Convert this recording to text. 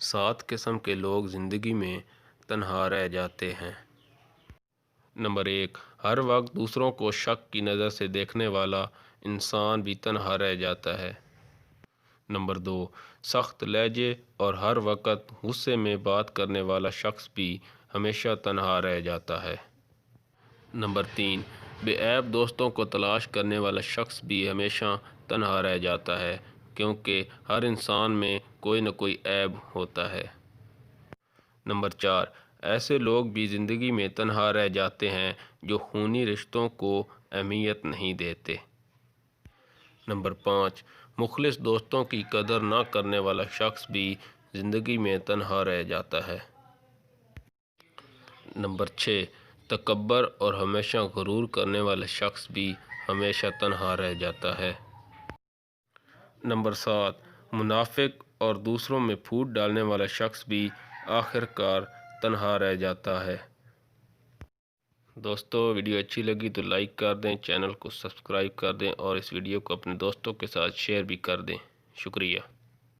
7 قسم کے لوگ زندگی میں تنہا رہ جاتے ہیں۔ نمبر 1، ہر وقت دوسروں کو شک کی نظر سے دیکھنے والا انسان بھی تنہا رہ جاتا ہے۔ نمبر 2، سخت لہجے اور ہر وقت غصے میں بات کرنے والا شخص بھی ہمیشہ تنہا رہ جاتا ہے۔ نمبر 3، بے عیب دوستوں کو تلاش کرنے والا شخص بھی ہمیشہ تنہا رہ جاتا ہے، کیونکہ ہر انسان میں کوئی نہ کوئی عیب ہوتا ہے۔ نمبر 4، ایسے لوگ بھی زندگی میں تنہا رہ جاتے ہیں جو خونی رشتوں کو اہمیت نہیں دیتے۔ نمبر 5، مخلص دوستوں کی قدر نہ کرنے والا شخص بھی زندگی میں تنہا رہ جاتا ہے۔ نمبر 6، تکبر اور ہمیشہ غرور کرنے والا شخص بھی ہمیشہ تنہا رہ جاتا ہے۔ نمبر 7، منافق اور دوسروں میں پھوٹ ڈالنے والا شخص بھی آخر کار تنہا رہ جاتا ہے۔ دوستو، ویڈیو اچھی لگی تو لائک کر دیں، چینل کو سبسکرائب کر دیں اور اس ویڈیو کو اپنے دوستوں کے ساتھ شیئر بھی کر دیں۔ شکریہ۔